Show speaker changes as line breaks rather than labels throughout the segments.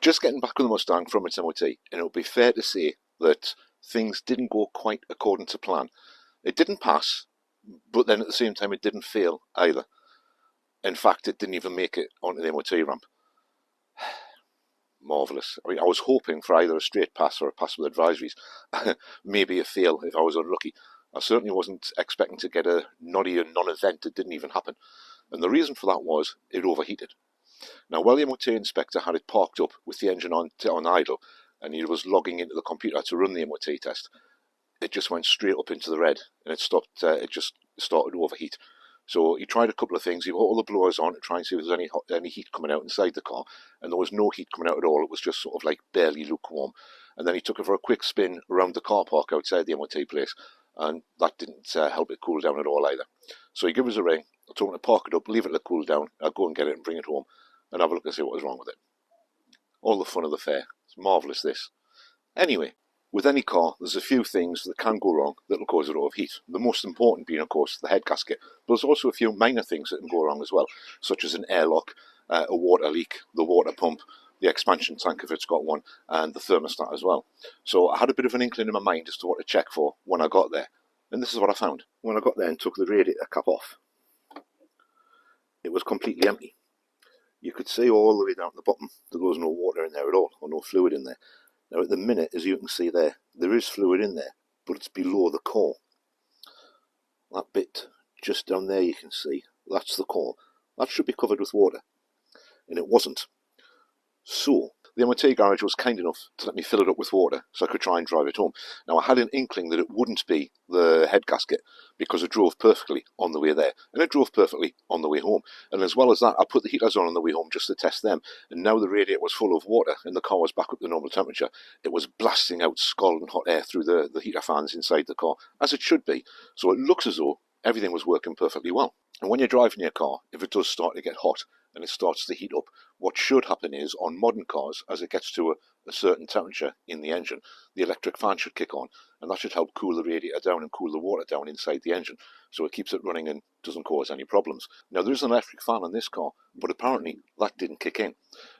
just getting back on the Mustang from its MOT, and it would be fair to say that things didn't go quite according to plan. It didn't pass, but then at the same time it didn't fail either. In fact, it didn't even make it onto the MOT ramp. Marvellous. I mean, I was hoping for either a straight pass or a pass with advisories. Maybe a fail if I was unlucky. I certainly wasn't expecting to get a noddy and non-event. It didn't even happen. And the reason for that was it overheated. Now, while the MOT inspector had it parked up with the engine on idle, and he was logging into the computer to run the MOT test, it just went straight up into the red, and it stopped. It just started to overheat. So he tried a couple of things. He put all the blowers on to try and see if there was any heat coming out inside the car, and there was no heat coming out at all. It was just sort of like barely lukewarm. And then he took it for a quick spin around the car park outside the MOT place, and that didn't help it cool down at all either. So he gave us a ring. I told him to park it up, leave it to cool down. I'll go and get it and bring it home and have a look and see what was wrong with it. All the fun of the fair. It's marvellous, this. Anyway, with any car, there's a few things that can go wrong that will cause it to overheat. The most important being, of course, the head gasket. But there's also a few minor things that can go wrong as well, such as an airlock, a water leak, the water pump, the expansion tank if it's got one, and the thermostat as well. So I had a bit of an inkling in my mind as to what to check for when I got there. And this is what I found. When I got there and took the radiator cap off, it was completely empty. You could see all the way down to the bottom there was no water in there at all, or no fluid in there. Now at the minute, as you can see there is fluid in there, but it's below the core. That bit just down there you can see, that's the core. That should be covered with water, and it wasn't. So the MOT garage was kind enough to let me fill it up with water so I could try and drive it home. Now I had an inkling that it wouldn't be the head gasket because it drove perfectly on the way there, and it drove perfectly on the way home. And as well as that, I put the heaters on the way home just to test them, and now the radiator was full of water and the car was back up to normal temperature. It was blasting out scalding hot air through the heater fans inside the car, as it should be. So it looks as though everything was working perfectly well. And when you're driving your car, if it does start to get hot and it starts to heat up, what should happen is, on modern cars, as it gets to a certain temperature in the engine, the electric fan should kick on, and that should help cool the radiator down and cool the water down inside the engine, so it keeps it running and doesn't cause any problems. Now, there is an electric fan on this car, but apparently that didn't kick in.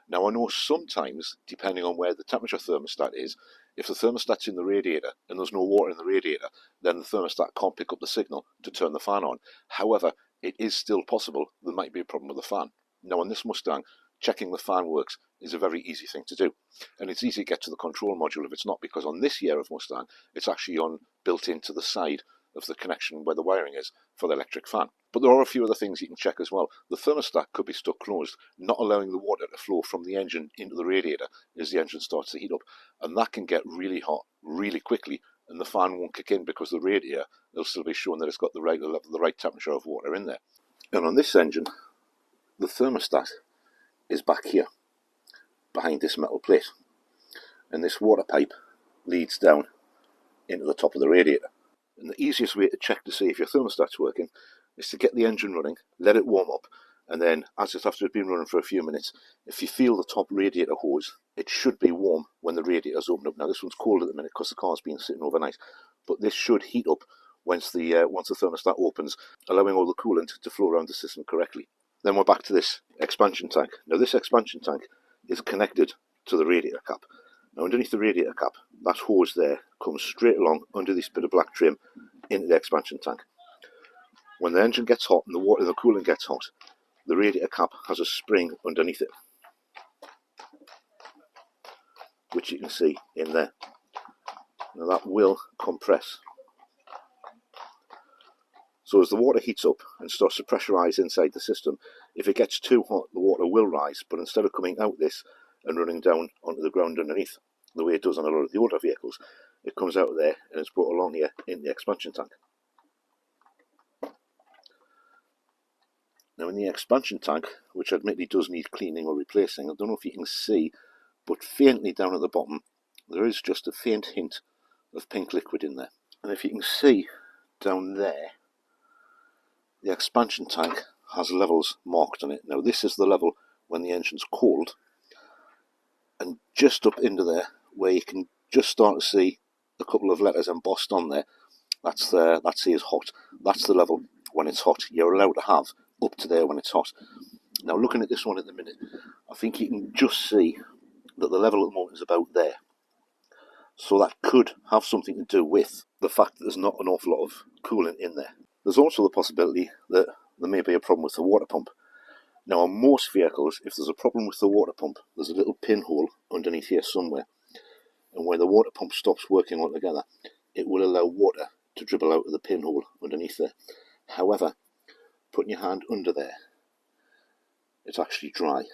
Now, I know sometimes, depending on where the temperature thermostat is, if the thermostat's in the radiator and there's no water in the radiator, then the thermostat can't pick up the signal to turn the fan on. However, it is still possible there might be a problem with the fan. Now, on this Mustang, checking the fan works is a very easy thing to do. And it's easy to get to the control module if it's not, because on this year of Mustang, it's actually built into the side of the connection where the wiring is for the electric fan. But there are a few other things you can check as well. The thermostat could be stuck closed, not allowing the water to flow from the engine into the radiator as the engine starts to heat up. And that can get really hot really quickly, and the fan won't kick in because the radiator will still be showing that it's got the right level, the right temperature of water in there. And on this engine, the thermostat is back here, behind this metal plate. And this water pipe leads down into the top of the radiator. And the easiest way to check to see if your thermostat's working is to get the engine running, let it warm up, and then, as it's after it's been running for a few minutes, if you feel the top radiator hose, it should be warm when the radiator's opened up. Now this one's cold at the minute because the car's been sitting overnight, but this should heat up once the thermostat opens, allowing all the coolant to flow around the system correctly. Then we're back to this expansion tank. Now this expansion tank is connected to the radiator cap. Now underneath the radiator cap, that hose there comes straight along under this bit of black trim into the expansion tank. When the engine gets hot and the coolant gets hot, the radiator cap has a spring underneath it, which you can see in there. Now that will compress. So as the water heats up and starts to pressurise inside the system, if it gets too hot, the water will rise, but instead of coming out this and running down onto the ground underneath, the way it does on a lot of the older vehicles, it comes out of there and it's brought along here in the expansion tank. Now in the expansion tank, which admittedly does need cleaning or replacing, I don't know if you can see, but faintly down at the bottom, there is just a faint hint of pink liquid in there. And if you can see down there, the expansion tank has levels marked on it. Now this is the level when the engine's cold, and just up into there, where you can just start to see a couple of letters embossed on there, that says hot. That's the level when it's hot. You're allowed to have up to there when it's hot. Now looking at this one at the minute, I think you can just see that the level at the moment is about there. So that could have something to do with the fact that there's not an awful lot of coolant in there. There's also the possibility that there may be a problem with the water pump. Now, on most vehicles, if there's a problem with the water pump, there's a little pinhole underneath here somewhere. And when the water pump stops working altogether, it will allow water to dribble out of the pinhole underneath there. However, putting your hand under there, it's actually dry.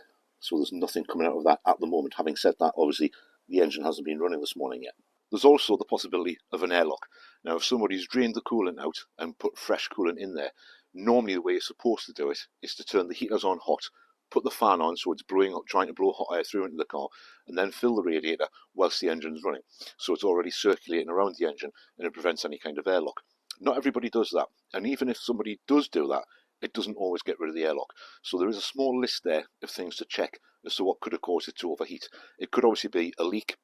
So there's nothing coming out of that at the moment. Having said that, obviously, the engine hasn't been running this morning yet. There's also the possibility of an airlock. Now, if somebody's drained the coolant out and put fresh coolant in there, normally the way you're supposed to do it is to turn the heaters on hot, put the fan on so it's blowing up, trying to blow hot air through into the car, and then fill the radiator whilst the engine's running. So it's already circulating around the engine and it prevents any kind of airlock. Not everybody does that, and even if somebody does do that, it doesn't always get rid of the airlock. So there is a small list there of things to check as to what could have caused it to overheat. It could obviously be a leak,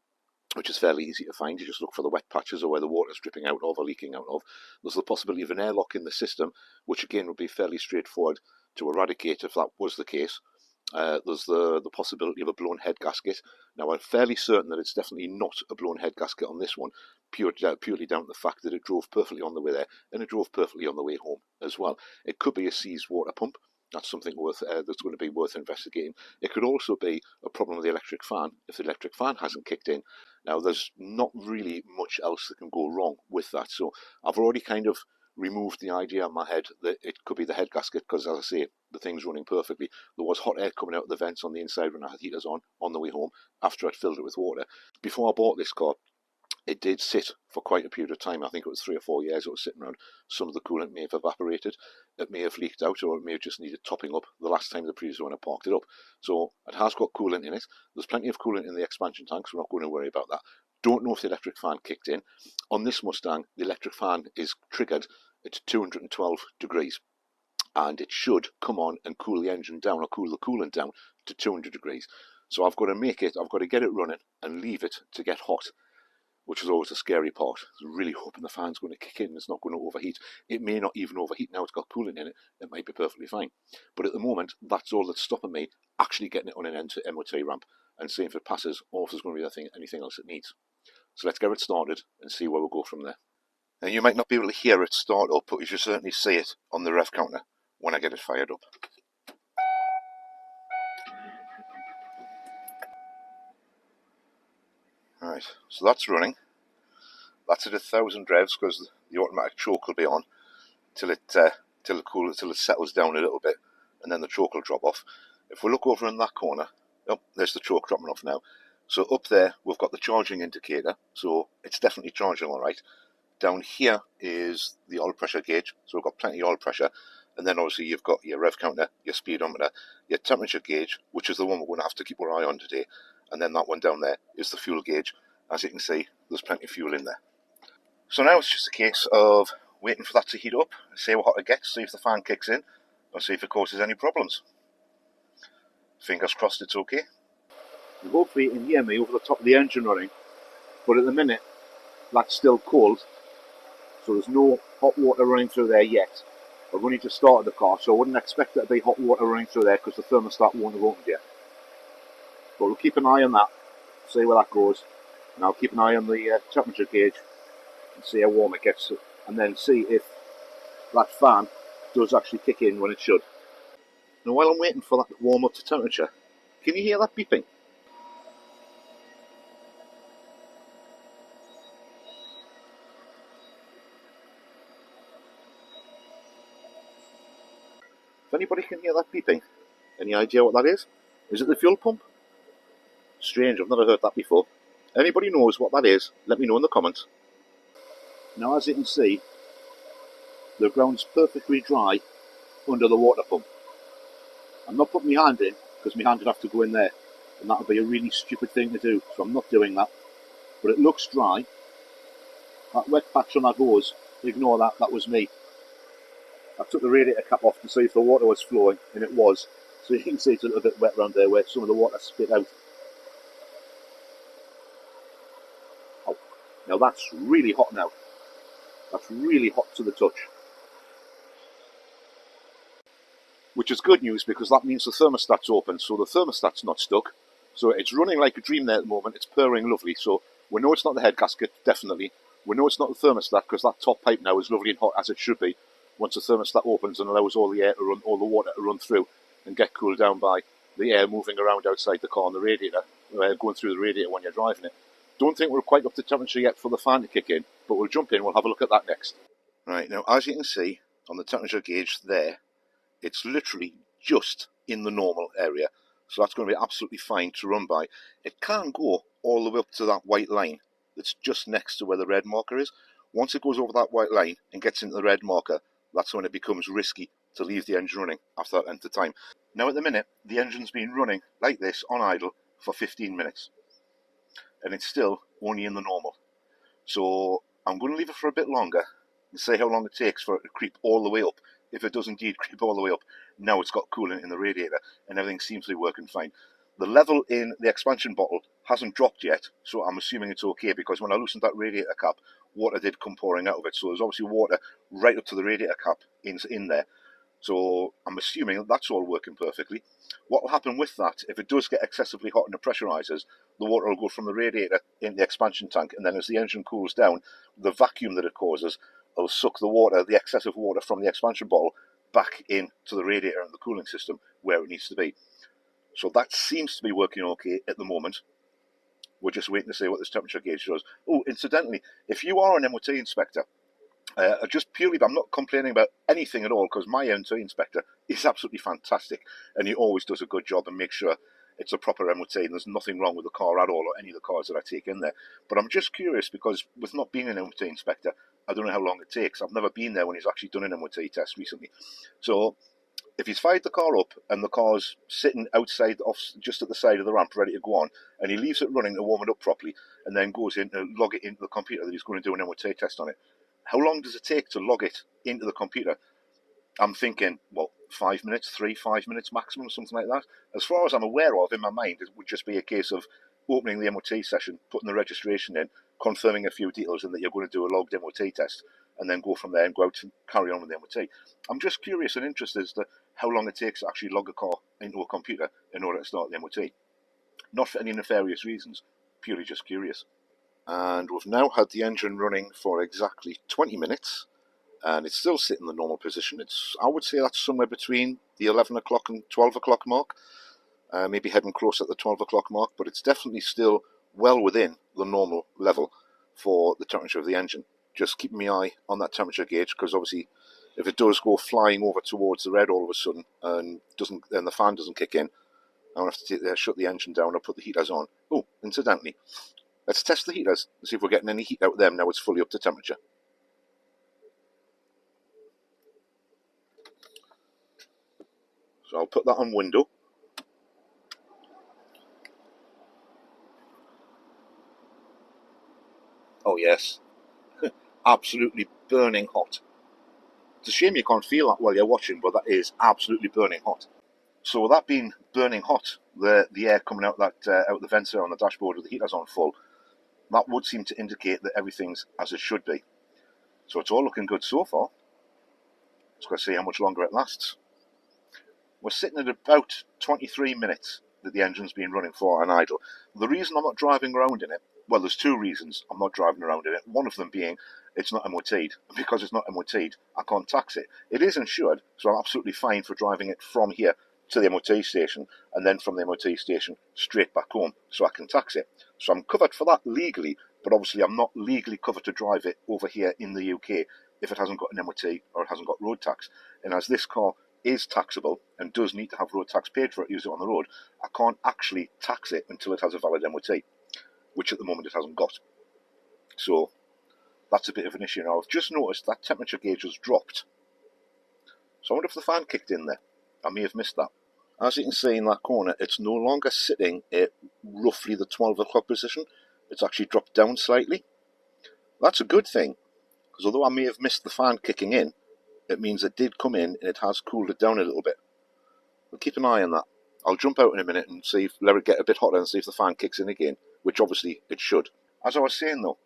which is fairly easy to find. You just look for the wet patches or where the water is dripping out of or leaking out of. There's the possibility of an airlock in the system, which again would be fairly straightforward to eradicate if that was the case. There's the possibility of a blown head gasket. Now, I'm fairly certain that it's definitely not a blown head gasket on this one, purely down to the fact that it drove perfectly on the way there and it drove perfectly on the way home as well. It could be a seized water pump. That's something that's going to be worth investigating. It could also be a problem with the electric fan if the electric fan hasn't kicked in. Now, there's not really much else that can go wrong with that. So I've already kind of removed the idea in my head that it could be the head gasket because, as I say, the thing's running perfectly. There was hot air coming out of the vents on the inside when I had heaters on the way home after I'd filled it with water. Before I bought this car, it did sit for quite a period of time. I think it was 3 or 4 years it was sitting around. Some of the coolant may have evaporated, it may have leaked out, or it may have just needed topping up the last time the previous owner parked it up. So it has got coolant in it. There's plenty of coolant in the expansion tank, so we're not going to worry about that. Don't know if the electric fan kicked in. On this Mustang, the electric fan is triggered at 212 degrees. And it should come on and cool the engine down or cool the coolant down to 200 degrees. So I've got to get it running and leave it to get hot, which is always the scary part. I'm really hoping the fan's going to kick in and it's not going to overheat. It may not even overheat now it's got coolant in it. It might be perfectly fine. But at the moment, that's all that's stopping me actually getting it on an MOT ramp and seeing if it passes or if there's going to be anything else it needs. So let's get it started and see where we'll go from there. And you might not be able to hear it start up, but you should certainly see it on the rev counter when I get it fired up. Alright, so that's running. That's at 1,000 revs because the automatic choke will be on till it settles down a little bit, and then the choke will drop off. If we look over in that corner, oh, there's the choke dropping off now. So up there we've got the charging indicator, so it's definitely charging all right. Down here is the oil pressure gauge, so we've got plenty of oil pressure. And then obviously you've got your rev counter, your speedometer, your temperature gauge, which is the one we're going to have to keep our eye on today. And then that one down there is the fuel gauge. As you can see, there's plenty of fuel in there. So now it's just a case of waiting for that to heat up, see how hot it gets, see if the fan kicks in, and see if it causes any problems. Fingers crossed it's okay. And hopefully you can hear me over the top of the engine running, but at the minute that's still cold, so there's no hot water running through there yet. I've only just started the car, so I wouldn't expect there to be hot water running through there because the thermostat won't have opened yet. But we'll keep an eye on that, see where that goes, and I'll keep an eye on the temperature gauge and see how warm it gets, and then see if that fan does actually kick in when it should. Now while I'm waiting for that to warm up to temperature, can you hear that beeping? If anybody can hear that beeping, any idea what that is? Is it the fuel pump? Strange, I've never heard that before. Anybody knows what that is, let me know in the comments. Now as you can see, the ground's perfectly dry under the water pump. I'm not putting my hand in because my hand would have to go in there and that would be a really stupid thing to do, so I'm not doing that. But it looks dry. That wet patch on that hose, ignore that, that was me. I took the radiator cap off to see if the water was flowing, and it was. So you can see it's a little bit wet around there where some of the water spit out. Oh, now that's really hot now. That's really hot to the touch. Which is good news because that means the thermostat's open, so the thermostat's not stuck. So it's running like a dream there at the moment. It's purring lovely. So we know it's not the head gasket, definitely. We know it's not the thermostat because that top pipe now is lovely and hot as it should be. Once the thermostat opens and allows all the air to run, all the water to run through and get cooled down by the air moving around outside the car and the radiator, going through the radiator when you're driving it. Don't think we're quite up to temperature yet for the fan to kick in, but we'll jump in, we'll have a look at that next. Right, now as you can see on the temperature gauge there, it's literally just in the normal area. So that's going to be absolutely fine to run by. It can go all the way up to that white line that's just next to where the red marker is. Once it goes over that white line and gets into the red marker, that's when it becomes risky to leave the engine running after that length of time. Now at the minute, the engine's been running like this on idle for 15 minutes. And it's still only in the normal. So I'm going to leave it for a bit longer and see how long it takes for it to creep all the way up. If it does indeed creep all the way up, now it's got coolant in the radiator and everything seems to be working fine. The level in the expansion bottle hasn't dropped yet, so I'm assuming it's okay, because when I loosened that radiator cap, water did come pouring out of it. So there's obviously water right up to the radiator cap in there. So I'm assuming that's all working perfectly. What will happen with that, if it does get excessively hot and it pressurizes, the water will go from the radiator in the expansion tank, and then as the engine cools down, the vacuum that it causes will suck the water, the excessive water from the expansion bottle, back into the radiator and the cooling system where it needs to be. So that seems to be working okay at the moment. We're just waiting to see what this temperature gauge does. Oh, incidentally, if you are an MOT inspector, just purely, I'm not complaining about anything at all, because my MOT inspector is absolutely fantastic and he always does a good job and makes sure it's a proper MOT and there's nothing wrong with the car at all, or any of the cars that I take in there. But I'm just curious, because with not being an MOT inspector, I don't know how long it takes. I've never been there when he's actually done an MOT test recently. So if he's fired the car up and the car's sitting outside, off just at the side of the ramp, ready to go on, and he leaves it running to warm it up properly, and then goes in to log it into the computer that he's going to do an MOT test on it, how long does it take to log it into the computer? I'm thinking, well, 5 minutes, 5 minutes maximum, something like that. As far as I'm aware of, in my mind, it would just be a case of opening the MOT session, putting the registration in, confirming a few details, and that you're going to do a logged MOT test, and then go from there and go out and carry on with the MOT. I'm just curious and interested as to how long it takes to actually log a car into a computer in order to start the MOT. Not for any nefarious reasons, purely just curious. And we've now had the engine running for exactly 20 minutes, and it's still sitting in the normal position. I would say that's somewhere between the 11 o'clock and 12 o'clock mark, maybe heading close at the 12 o'clock mark, but it's definitely still well within the normal level for the temperature of the engine. Just keeping my eye on that temperature gauge, because obviously if it does go flying over towards the red all of a sudden and the fan doesn't kick in, I'm going to have to shut the engine down or put the heaters on. Oh, incidentally, let's test the heaters and see if we're getting any heat out of them now it's fully up to temperature. So I'll put that on window. Oh yes, absolutely burning hot. It's a shame you can't feel that while you're watching, but that is absolutely burning hot. So with that being burning hot, the air coming out out the vents there on the dashboard with the heaters on full, that would seem to indicate that everything's as it should be. So it's all looking good so far. Let's go see how much longer it lasts. We're sitting at about 23 minutes that the engine's been running for on idle. The reason I'm not driving around in it, well, there's two reasons I'm not driving around in it. One of them being it's not MOT'd. Because it's not MOT'd, I can't tax it. It is insured, so I'm absolutely fine for driving it from here to the MOT station, and then from the MOT station straight back home, so I can tax it. So I'm covered for that legally, but obviously I'm not legally covered to drive it over here in the UK if it hasn't got an MOT or it hasn't got road tax. And as this car is taxable and does need to have road tax paid for it to use it on the road, I can't actually tax it until it has a valid MOT, which at the moment it hasn't got. So that's a bit of an issue. Now I've just noticed that temperature gauge has dropped. So I wonder if the fan kicked in there. I may have missed that. As you can see in that corner, it's no longer sitting at roughly the 12 o'clock position. It's actually dropped down slightly. That's a good thing, because although I may have missed the fan kicking in, it means it did come in and it has cooled it down a little bit. We'll keep an eye on that. I'll jump out in a minute and let it get a bit hotter and see if the fan kicks in again, which obviously it should. As I was saying though,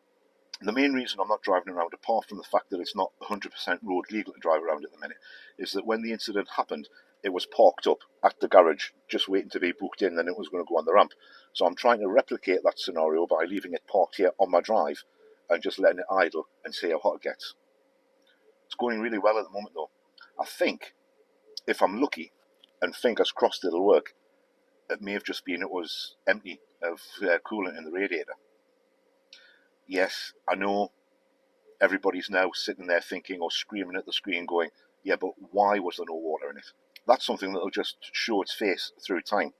the main reason I'm not driving around, apart from the fact that it's not 100% road legal to drive around at the minute, is that when the incident happened, it was parked up at the garage, just waiting to be booked in, and it was going to go on the ramp. So I'm trying to replicate that scenario by leaving it parked here on my drive and just letting it idle and see how hot it gets. It's going really well at the moment though. I think, if I'm lucky, and fingers crossed it'll work, it may have just been it was empty of coolant in the radiator. Yes, I know everybody's now sitting there thinking or screaming at the screen going, yeah, but why was there no water in it? That's something that'll just show its face through time.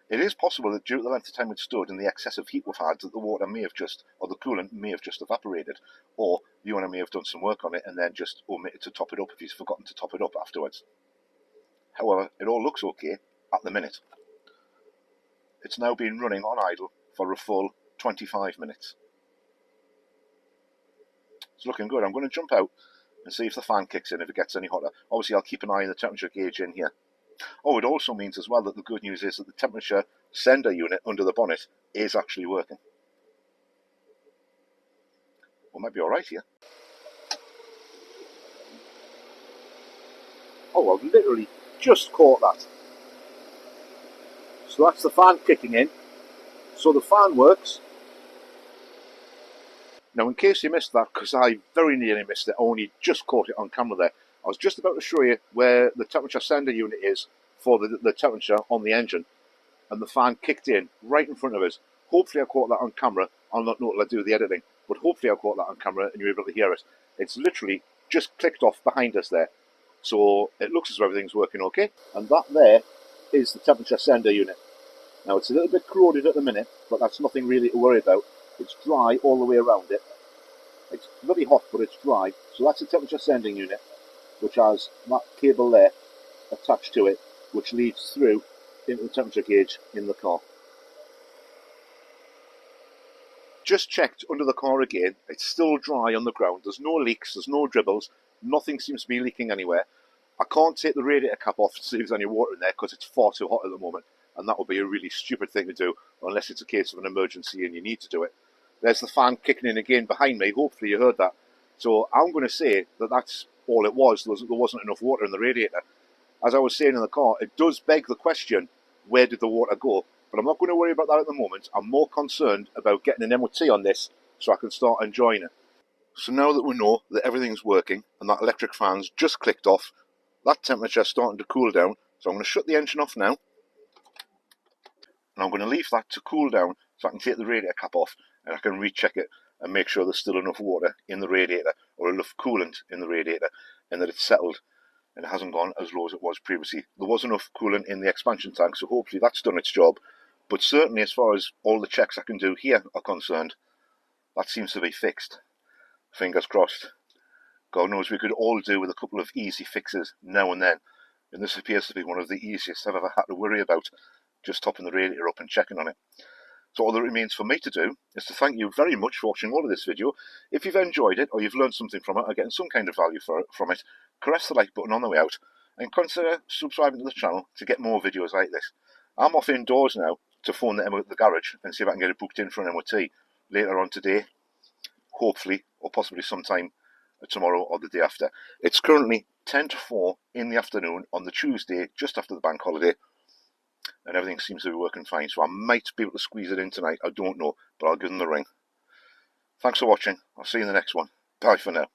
It is possible that due to the length of time it stood and the excessive heat we've had, that the water may have just, or the coolant may have just evaporated, or the owner may have done some work on it and then just omitted to top it up if he's forgotten to top it up afterwards. However, it all looks okay at the minute. It's now been running on idle for a full 25 minutes. It's looking good. I'm going to jump out and see if the fan kicks in, if it gets any hotter. Obviously, I'll keep an eye on the temperature gauge in here. Oh, it also means as well that the good news is that the temperature sender unit under the bonnet is actually working. We might be alright here. Oh, I've literally just caught that. So that's the fan kicking in. So the fan works. Now, in case you missed that, because I very nearly missed it, I only just caught it on camera there. I was just about to show you where the temperature sender unit is for the temperature on the engine. And the fan kicked in right in front of us. Hopefully I caught that on camera. I'll not know till I do the editing, but hopefully I caught that on camera and you're able to hear it. It's literally just clicked off behind us there. So it looks as though everything's working okay. And that there is the temperature sender unit. Now it's a little bit corroded at the minute, but that's nothing really to worry about. It's dry all the way around it. It's bloody hot, but it's dry. So that's the temperature sending unit, which has that cable there attached to it, which leads through into the temperature gauge in the car. Just checked under the car again. It's still dry on the ground. There's no leaks, there's no dribbles, nothing seems to be leaking anywhere. I can't take the radiator cap off to see if there's any water in there because it's far too hot at the moment, and that would be a really stupid thing to do unless it's a case of an emergency and you need to do it. There's the fan kicking in again behind me. Hopefully you heard that. So I'm going to say that that's all it was. There wasn't enough water in the radiator. As I was saying in the car, it does beg the question, where did the water go? But I'm not going to worry about that at the moment. I'm more concerned about getting an MOT on this so I can start enjoying it. So now that we know that everything's working and that electric fan's just clicked off, that temperature's starting to cool down. So I'm going to shut the engine off now. And I'm going to leave that to cool down so I can take the radiator cap off and I can recheck it and make sure there's still enough water in the radiator or enough coolant in the radiator and that it's settled and it hasn't gone as low as it was previously. There was enough coolant in the expansion tank, so hopefully that's done its job. But certainly as far as all the checks I can do here are concerned, that seems to be fixed. Fingers crossed. God knows we could all do with a couple of easy fixes now and then. And this appears to be one of the easiest I've ever had to worry about, just topping the radiator up and checking on it. So all that remains for me to do is to thank you very much for watching all of this video. If you've enjoyed it or you've learned something from it or getting some kind of value from it, caress the like button on the way out and consider subscribing to the channel to get more videos like this. I'm off indoors now to phone the garage and see if I can get it booked in for an MOT later on today, hopefully, or possibly sometime tomorrow or the day after. It's currently 10 to 4 in the afternoon on the Tuesday, just after the bank holiday, and everything seems to be working fine, so I might be able to squeeze it in tonight. I don't know, but I'll give them the ring. Thanks for watching. I'll see you in the next one. Bye for now.